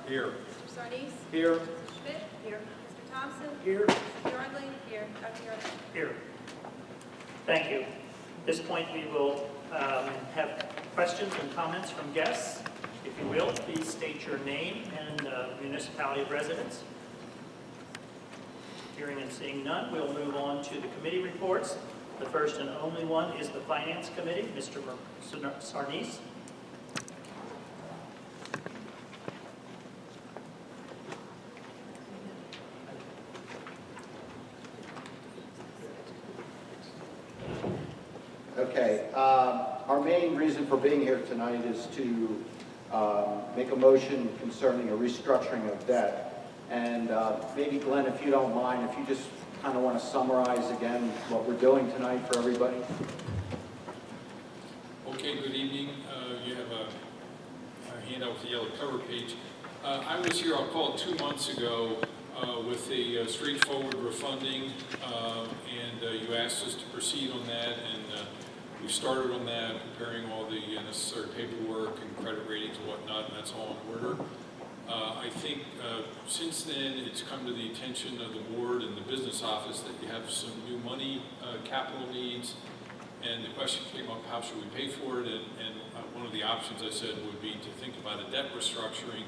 Here. Mr. Sardis? Here. Mr. Schmidt? Here. Mr. Thompson? Here. Mr. Yardley? Here. Dr. Yardley? Here. Thank you. At this point, we will have questions and comments from guests. If you will, please state your name and municipality of residence. Hearing and seeing none, we'll move on to the committee reports. The first and only one is the Finance Committee. Mr. Sardis. Okay, our main reason for being here tonight is to make a motion concerning a restructuring of debt. And maybe Glenn, if you don't mind, if you just kind of want to summarize again what we're doing tonight for everybody. Okay, good evening. You have a handout with the yellow cover page. I was here, I'll call it 2 months ago, with a straightforward refunding, and you asked us to proceed on that, and we started on that, preparing all the necessary paperwork and credit ratings and whatnot, and that's all in order. I think since then it's come to the attention of the board and the business office that you have some new money capital needs, and the question came up, how should we pay for it? And one of the options I said would be to think about a debt restructuring,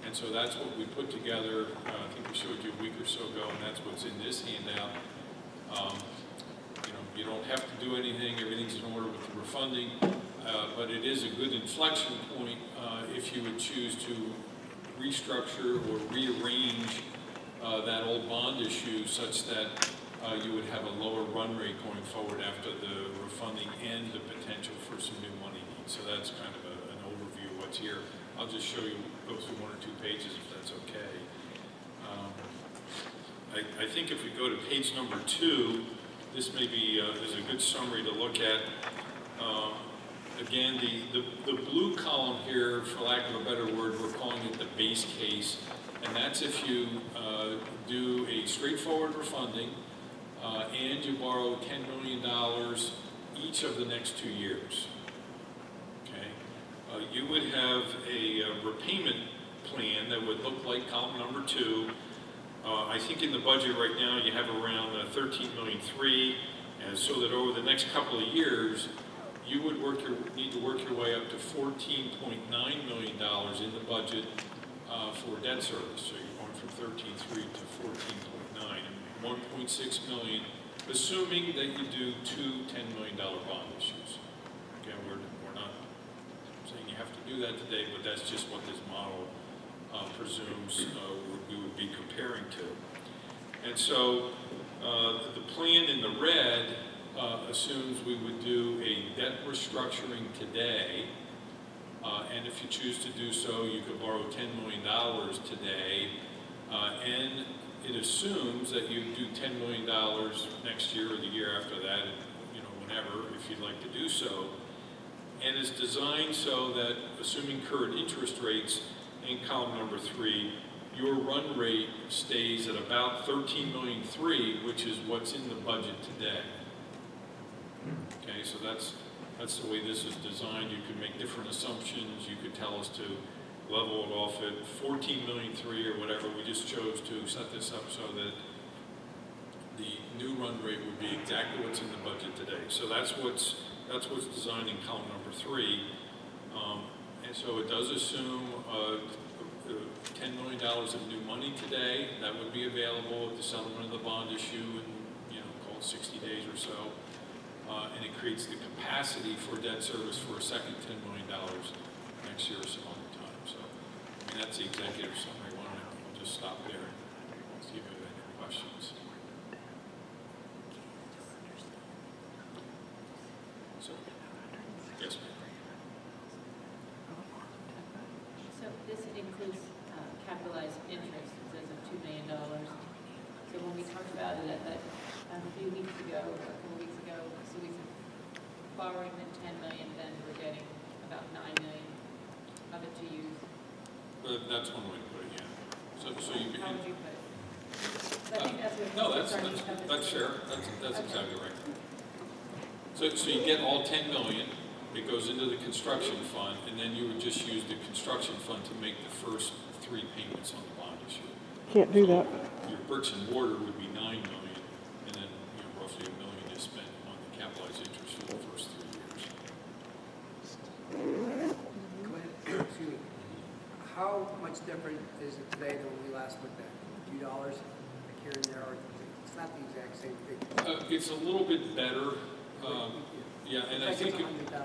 and so that's what we put together. I think we showed you a week or so ago, and that's what's in this handout. You don't have to do anything, everything's in order with the refunding, but it is a good inflection point if you would choose to restructure or rearrange that old bond issue such that you would have a lower run rate going forward after the refunding and the potential for some new money needs. So that's kind of an overview of what's here. I'll just show you, go through 1 or 2 pages if that's okay. I think if we go to page number 2, this may be is a good summary to look at. Again, the blue column here, for lack of a better word, we're calling it the base case, and that's if you do a straightforward refunding and you borrow $10 million each of the next 2 years. Okay, you would have a repayment plan that would look like column number 2. I think in the budget right now you have around $13.3 million, and so that over the next couple of years you would need to work your way up to $14.9 million in the budget for debt service. So you're going from 13.3 to 14.9, and 1.6 million, assuming that you do 2 $10 million bond issues. Again, we're not saying you have to do that today, but that's just what this model presumes we would be comparing to. And so the plan in the red assumes we would do a debt restructuring today, and if you choose to do so, you could borrow $10 million today, and it assumes that you do $10 million next year or the year after that, and, whenever, if you'd like to do so, and it's designed so that, assuming current interest rates in column number 3, your run rate stays at about $13.3 million, which is what's in the budget today. Okay, so that's the way this is designed. You could make different assumptions. You could tell us to level it off at $14.3 million or whatever. We just chose to set this up so that the new run rate would be exactly what's in the budget today. So that's what's designed in column number 3. And so it does assume $10 million of new money today. That would be available at the settlement of the bond issue in, call it 60 days or so. And it creates the capacity for debt service for a second $10 million next year or some other time. So, that's the executive summary. I'll just stop there and see if you have any questions. So, yes, ma'am. So this includes capitalized interest, it says of $2 million. So when we talked about it a few weeks ago, or a couple weeks ago, so we said borrowing the $10 million, then we're getting about $9 million of it to use. But that's one way to put it, yeah. So you How would you put it? I think that's what no, that's fair. That's exactly right. So you get all $10 million. It goes into the construction fund, and then you would just use the construction fund to make the first $3 3 payments on the bond issue. Can't do that. Your bricks and mortar would be $9 million, and then roughly $1 million is spent on the capitalized interest for the first 3 years. Excuse me. How much different is it today than when we last looked at it? $2 like here and there, or it's not the exact same thing? It's a little bit better. Yeah, and I It's think, like it's $100,000.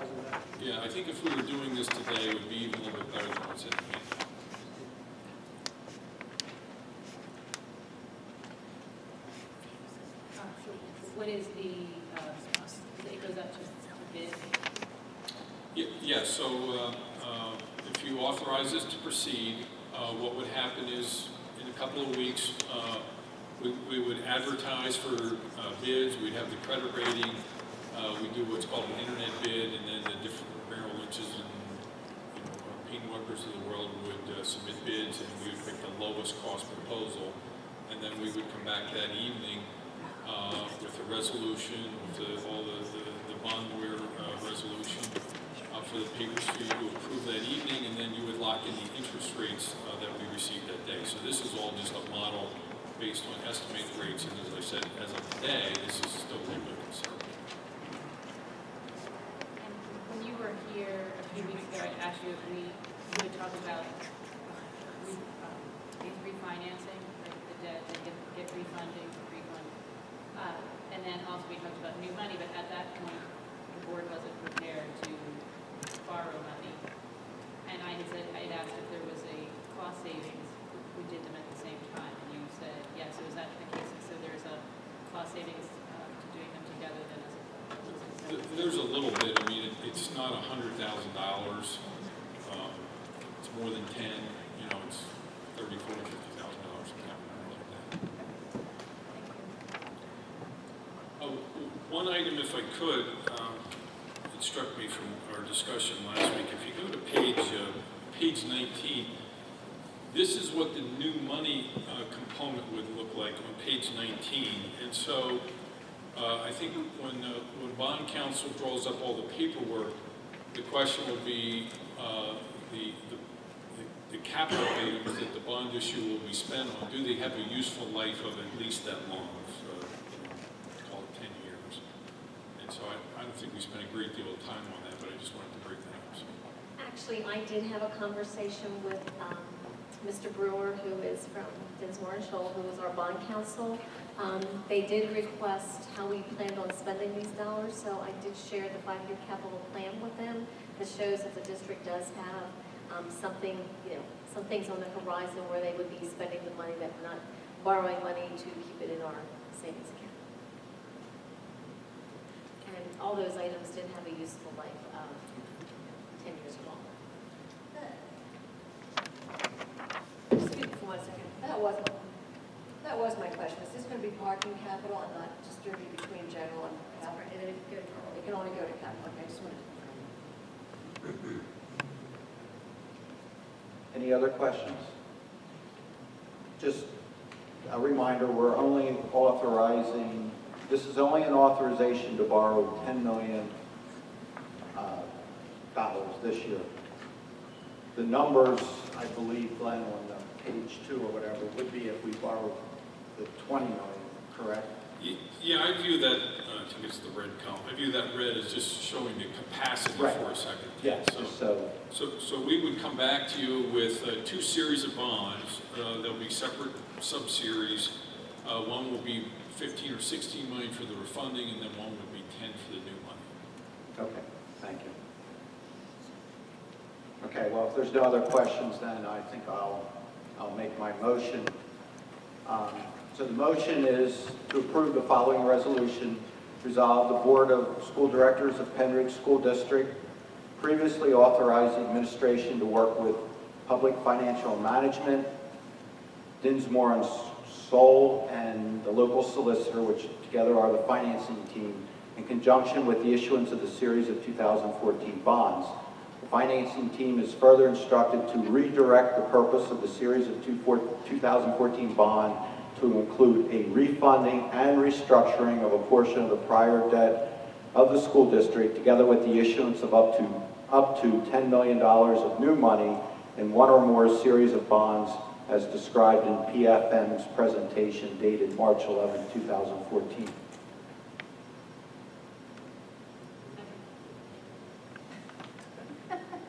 yeah, I think if we were doing this today, it would be even a little bit better than what's in the hand. What is the, it goes up to bid? Yeah, so if you authorize this to proceed, what would happen is, in a couple of weeks, we would advertise for bids, we'd have the credit rating, we do what's called an internet bid, and then the different Merrill Lynch's and Paint Workers of the world would submit bids, and we would pick the lowest cost proposal, and then we would come back that evening with a resolution, with all the bondware resolution for the papers for you to approve that evening, and then you would lock in the interest rates that we received that day. So this is all just a model based on estimated rates, and as I said, as of today, this is still a little bit conservative. And when you were here a few weeks ago, I asked you if we would talk about refinancing the debt and get refunding, refund. And then also we talked about new money, but at that point, the board wasn't prepared to borrow money. And I had said, I had asked if there was a cost savings, we did them at the same time, and you said, yes, so is that the case? So there's a cost savings to doing them together then as opposed to There's a little bit. I mean, it's not $100,000. It's more than 10. It's $30,000, $40,000, $50,000 a capital like that. One item, if I could, it struck me from our discussion last week. If you go to page 19, this is what the new money component would look like on page 19. And so I think when bond counsel draws up all the paperwork, the question would be the capital items that the bond issue will be spent on. Do they have a useful life of at least that long? Call it 10 years. And so I don't think we spent a great deal of time on that, but I just wanted to break that up. Actually, I did have a conversation with Mr. Brewer, who is from Dinsmore and Shoal, who is our bond counsel. They did request how we planned on spending these dollars, so I did share the 5-year capital plan with them that shows that the district does have something, some things on the horizon where they would be spending the money, that we're not borrowing money to keep it in our savings account. And all those items did have a useful life of 10 years or longer. Excuse me for 1 second. That was my question. Is this going to be parking capital and not distributed between general and capital? And it can only go to capital. Okay, I just wanted to confirm. Any other questions? Just a reminder, we're only authorizing, this is only an authorization to borrow $10 million this year. The numbers, I believe, Glenn, on page 2 or whatever, would be if we borrowed the $20 million, correct? Yeah, I view that, I think it's the red column, I view that red as just showing the capacity Right. for a second. Yeah, So we would come back to you with 2 series of bonds. There'll be separate sub-series. One will be 15 or 16 million for the refunding, and then one would be 10 for the new money. Okay, thank you. Okay, well, if there's no other questions, then I think I'll make my motion. So the motion is to approve the following resolution. Resolve the Board of School Directors of Pennridge School District previously authorized the administration to work with Public Financial Management, Dinsmore and Shoal, and the local solicitor, which together are the financing team, in conjunction with the issuance of the series of 2014 bonds. The financing team is further instructed to redirect the purpose of the series of 2014 bond to include a refunding and restructuring of a portion of the prior debt of the school district, together with the issuance of up to $10 million of new money in one or more series of bonds as described in PFM's presentation dated March 11, 2014.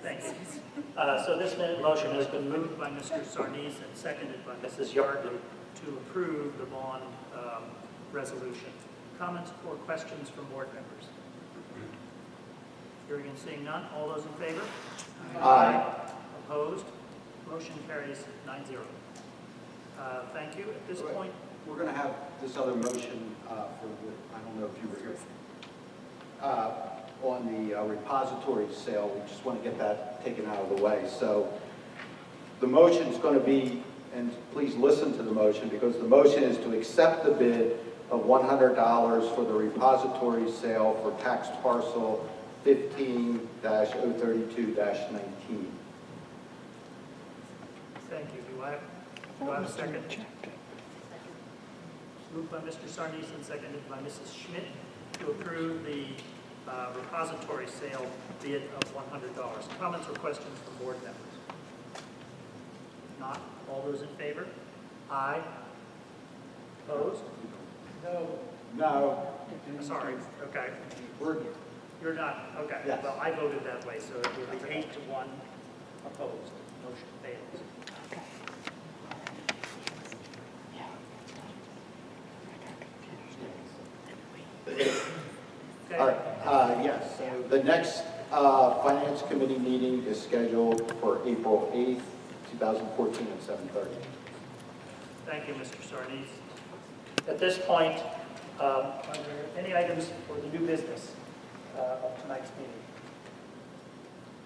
Thank you. So this motion has been moved by Mr. Sarnes and seconded by Mrs. Yardley to approve the bond resolution. Comments or questions from board members? Hearing and seeing none, all those in favor? Aye. Opposed? Motion carries 9-0. Thank you. At this point, We're going to have this other motion for the, I don't know if you were here, on the repository sale. We just want to get that taken out of the way. So the motion is going to be, and please listen to the motion, because the motion is to accept the bid of $100 for the repository sale for tax parcel 15-032-19. thank you. Do I have a second? Moved by Mr. Sarnes and seconded by Mrs. Schmidt to approve the repository sale bid of $100. Comments or questions from board members? Not. All those in favor? Aye. Opposed? No. Sorry. Okay. We're, You're not. Okay. Yes. Well, I voted that way, so it will be 8-1 opposed. Motion fails. Okay. all right, yes. The next Finance Committee meeting is scheduled for April 8th, 2014 at 7:30. Thank you, Mr. Sarnes. At this point, are there any items for the new business of tonight's meeting?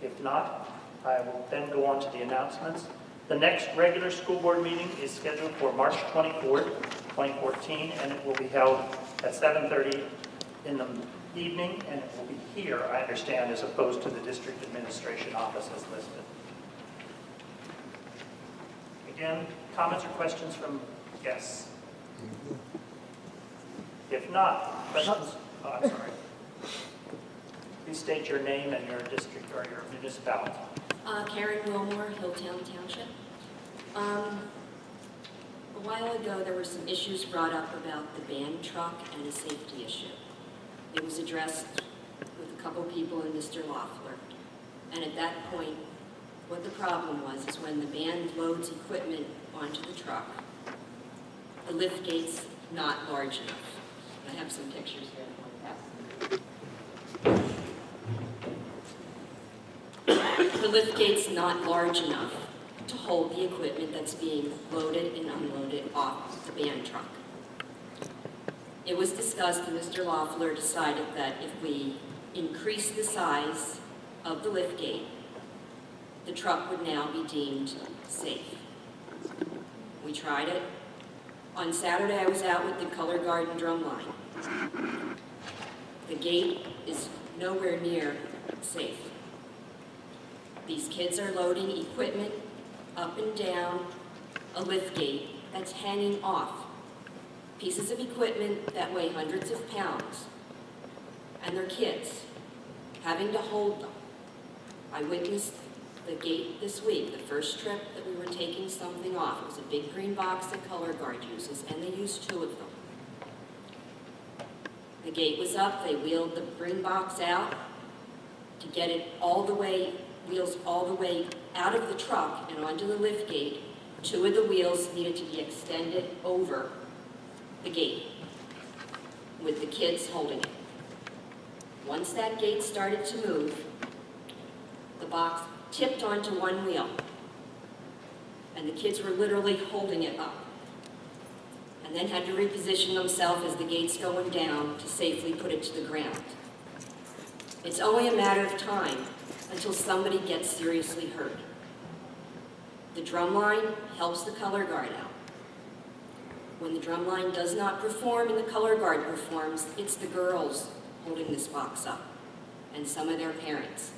If not, I will then go on to the announcements. The next regular school board meeting is scheduled for March 24th, 2014, and it will be held at 7:30 in the evening, and it will be here, I understand, as opposed to the district administration office as listed. Again, comments or questions from guests? If not, questions? Oh, I'm sorry. Please state your name and your district or your municipality. Karen Wilmore, Hilltown Township. A while ago, there were some issues brought up about the band truck and a safety issue. It was addressed with a couple people and Mr. Loeffler. And at that point, what the problem was is when the band loads equipment onto the truck, the lift gate's not large enough. I have some pictures here. The lift gate's not large enough to hold the equipment that's being loaded and unloaded off the band truck. It was discussed and Mr. Loeffler decided that if we increase the size of the lift gate, the truck would now be deemed safe. We tried it. On Saturday, I was out with the Color Garden drum line. The gate is nowhere near safe. These kids are loading equipment up and down a lift gate that's hanging off. Pieces of equipment that weigh hundreds of pounds. And they're kids having to hold them. I witnessed the gate this week, the first trip that we were taking something off. It was a big green box that Color Guard uses, and they used 2 of them. The gate was up, they wheeled the green box out to get it all the way, wheels all the way out of the truck and onto the lift gate. 2 of the wheels needed to be extended over the gate with the kids holding it. Once that gate started to move, the box tipped onto one wheel, and the kids were literally holding it up, and then had to reposition themselves as the gate's going down to safely put it to the ground. It's only a matter of time until somebody gets seriously hurt. The drum line helps the color guard out. When the drum line does not perform and the color guard performs, it's the girls holding this box up, and some of their parents.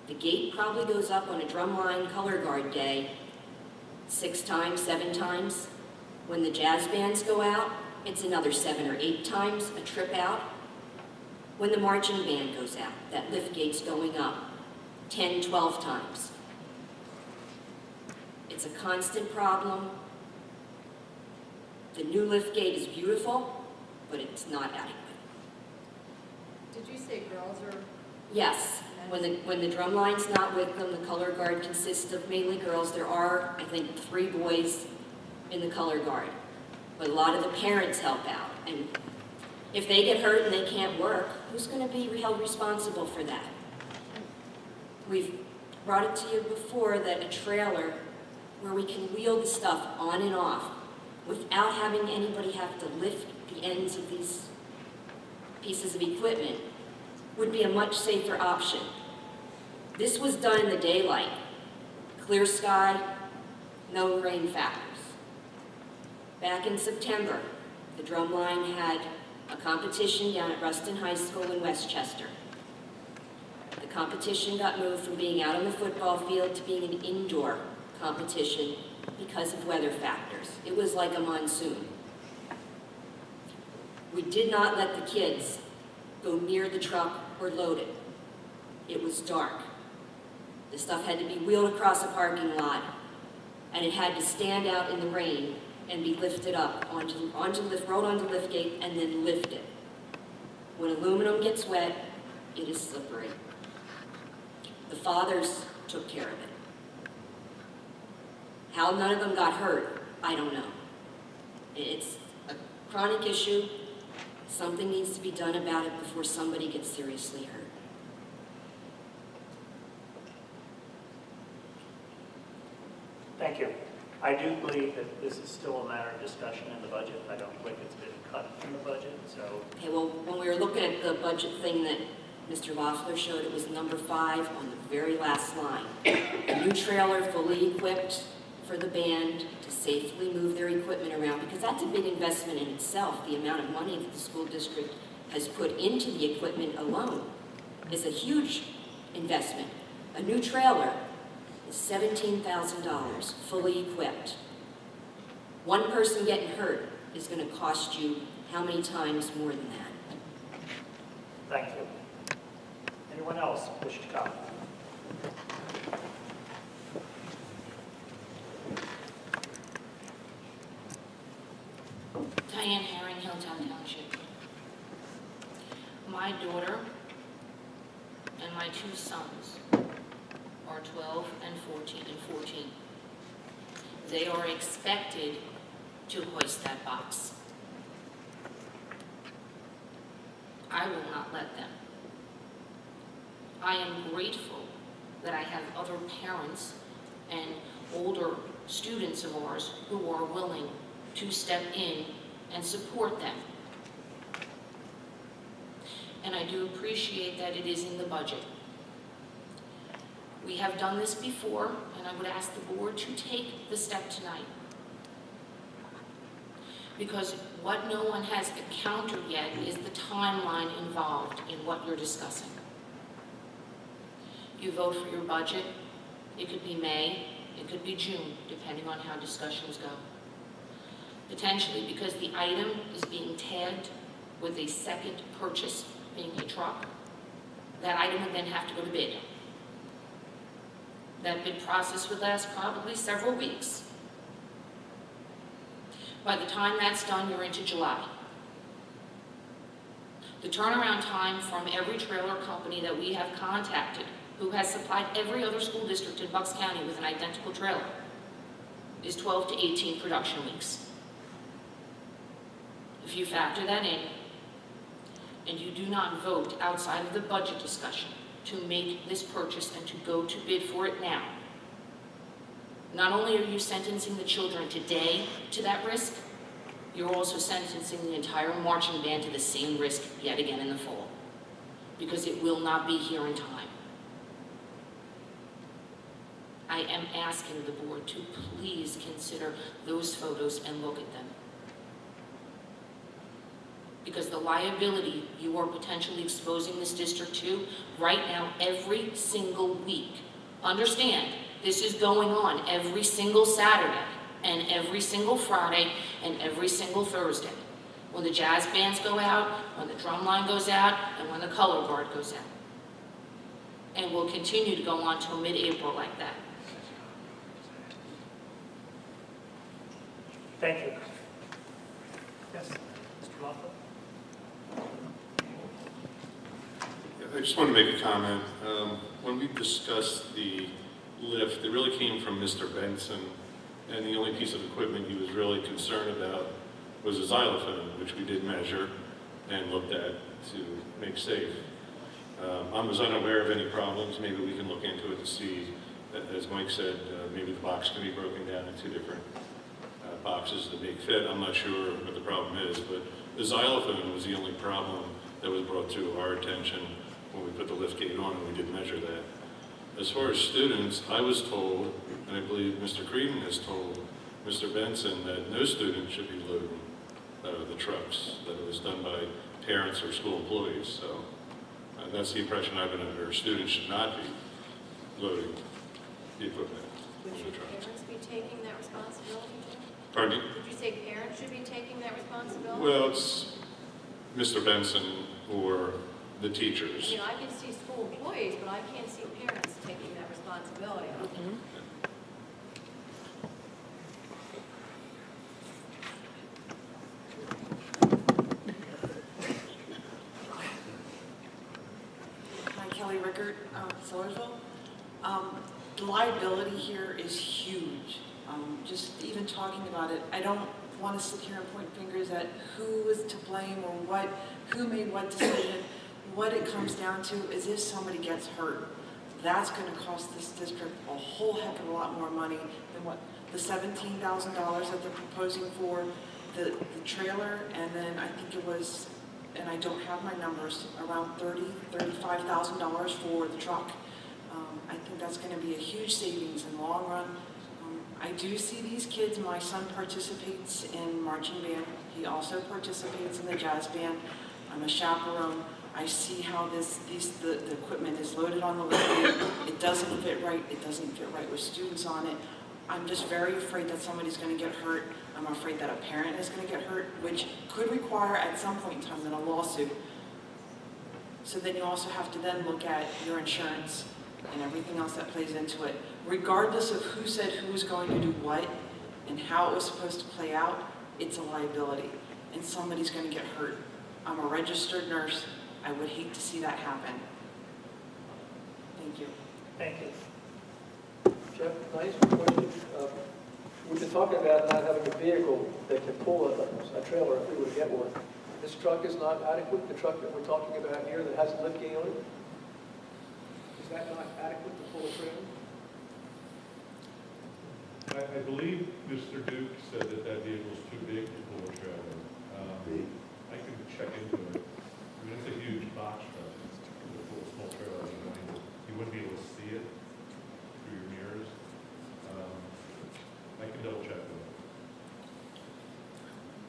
The gate probably goes up on a drumline color guard day 6 times, 7 times. When the jazz bands go out, it's another 7 or 8 times a trip out. When the marching band goes out, that lift gate's going up 10, 12 times. It's a constant problem. The new lift gate is beautiful, but it's not adequate. Did you say girls are? Yes, when the drum line's not with them, the color guard consists of mainly girls. There are, I think, 3 boys in the color guard, but a lot of the parents help out. And if they get hurt and they can't work, who's going to be held responsible for that? We've brought it to you before that a trailer where we can wheel the stuff on and off without having anybody have to lift the ends of these pieces of equipment would be a much safer option. This was done in the daylight, clear sky, no rain factors. Back in September, the drum line had a competition down at Ruston High School in Westchester. The competition got moved from being out on the football field to being an indoor competition because of weather factors. It was like a monsoon. We did not let the kids go near the truck or load it. It was dark. The stuff had to be wheeled across a parking lot, and it had to stand out in the rain and be lifted up rolled onto lift gate and then lifted. When aluminum gets wet, it is slippery. The fathers took care of it. How none of them got hurt, I don't know. It's a chronic issue. Something needs to be done about it before somebody gets seriously hurt. Thank you. I do believe that this is still a matter of discussion in the budget. I don't believe it's been cut from the budget, so. Okay, well, when we were looking at the budget thing that Mr. Loeffler showed, it was number 5 on the very last line. A new trailer fully equipped for the band to safely move their equipment around, because that's a big investment in itself. The amount of money that the school district has put into the equipment alone is a huge investment. A new trailer is $17,000, fully equipped. One person getting hurt is going to cost you how many times more than that? Thank you. Anyone else wish to comment? Diane Herring, Hilltown Township. My daughter and my 2 sons are 12 and 14. They are expected to hoist that box. I will not let them. I am grateful that I have other parents and older students of ours who are willing to step in and support them. And I do appreciate that it is in the budget. We have done this before, and I would ask the board to take the step tonight. Because what no one has encountered yet is the timeline involved in what you're discussing. You vote for your budget. It could be May, it could be June, depending on how discussions go. Potentially because the item is being tagged with a second purchase, being a truck, that item would then have to go to bid. That bid process would last probably several weeks. By the time that's done, you're into July. The turnaround time from every trailer company that we have contacted, who has supplied every other school district in Bucks County with an identical trailer, is 12 to 18 production weeks. If you factor that in, and you do not vote outside of the budget discussion to make this purchase and to go to bid for it now, not only are you sentencing the children today to that risk, you're also sentencing the entire marching band to the same risk yet again in the fall, because it will not be here in time. I am asking the board to please consider those photos and look at them. Because the liability you are potentially exposing this district to right now every single week. Understand, this is going on every single Saturday and every single Friday and every single Thursday. When the jazz bands go out, when the drum line goes out, and when the color guard goes out. And will continue to go on till mid-April like that. Thank you. Yes, Mr. Lawford? I just want to make a comment. When we discussed the lift, it really came from Mr. Benson, and the only piece of equipment he was really concerned about was a xylophone, which we did measure and looked at to make safe. I was unaware of any problems. Maybe we can look into it to see, as Mike said, maybe the box can be broken down into different boxes that make fit. I'm not sure what the problem is, but the xylophone was the only problem that was brought to our attention when we put the lift gate on and we did measure that. As far as students, I was told, and I believe Mr. Creedon has told Mr. Benson, that no student should be loading the trucks, that it was done by parents or school employees. So that's the impression I've been under. Students should not be loading the equipment Would on you the trucks. parents be taking that responsibility? Pardon me? Would you say parents should be taking that responsibility? Well, it's Mr. Benson or the I teachers. mean, I can see school employees, but I can't see parents taking that responsibility. Hi, Kelly Rickard, Sillersville. The liability here is huge. Just even talking about it, I don't want to sit here and point fingers at who is to blame or what, who made what decision. What it comes down to is if somebody gets hurt, that's going to cost this district a whole heck of a lot more money than what the $17,000 that they're proposing for the trailer, and then I think it was, and I don't have my numbers, around $35,000 for the truck. I think that's going to be a huge savings in the long run. I do see these kids. My son participates in marching band. He also participates in the jazz band. I'm a chaperone. I see how the equipment is loaded on the lift. It doesn't fit right. It doesn't fit right with students on it. I'm just very afraid that somebody's going to get hurt. I'm afraid that a parent is going to get hurt, which could require at some point in time then a lawsuit. So then you also have to then look at your insurance and everything else that plays into it. Regardless of who said who was going to do what and how it was supposed to play out, it's a liability. And somebody's going to get hurt. I'm a registered nurse. I would hate to see that happen. Thank you. Thank you. Jeff, can I ask you a question? We've been talking about not having a vehicle that can pull a trailer if we were to get one. This truck is not adequate, the truck that we're talking about here that has a lift gate on it? Is that not adequate to pull a trailer? I believe Mr. Duke said that that vehicle's too big to pull a trailer. I can check into it. I mean, it's a huge box truck to pull a small trailer behind it. You wouldn't be able to see it through your mirrors. I can double check with it.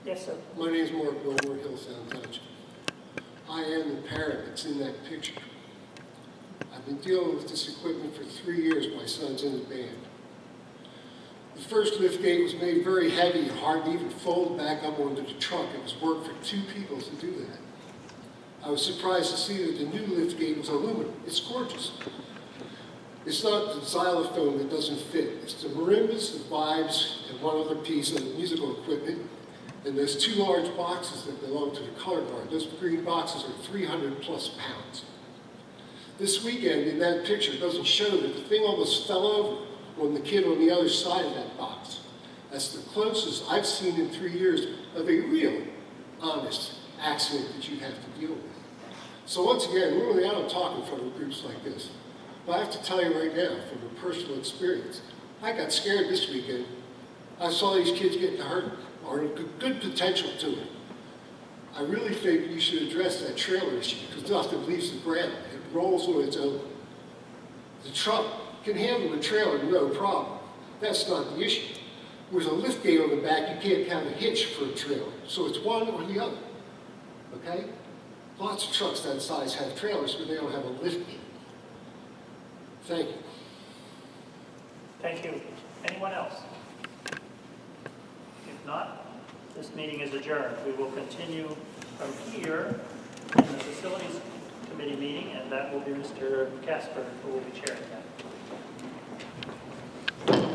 Yes, sir. My name is Mark Wilbur, Hillsound Township. I am the parent that's in that picture. I've been dealing with this equipment for 3 years. My son's in the band. The first lift gate was made very heavy and hard to even fold back up onto the truck. It was work for 2 people to do that. I was surprised to see that the new lift gate was aluminum. It's gorgeous. It's not the xylophone that doesn't fit. It's the marimbas, the vibes, and one other piece of the musical equipment. And those 2 large boxes that belong to the color guard. Those green boxes are 300 plus pounds. This weekend in that picture doesn't show that the thing almost fell over on the kid on the other side of that box. That's the closest I've seen in 3 years of a real, honest accident that you have to deal with. So once again, normally I don't talk in front of groups like this. But I have to tell you right now, from a personal experience, I got scared this weekend. I saw these kids getting hurt, or good potential to it. I really think you should address that trailer issue, because nothing leaves the ground. It rolls on its own. The truck can handle the trailer, no problem. That's not the issue. With a lift gate on the back, you can't count a hitch for a trailer. So it's one or the other, okay? Lots of trucks that size have trailers, but they don't have a lift gate. Thank you. Thank you. Anyone else? If not, this meeting is adjourned. We will continue from here in the Facilities Committee meeting, and that will be Mr. Casper who will be chairing that.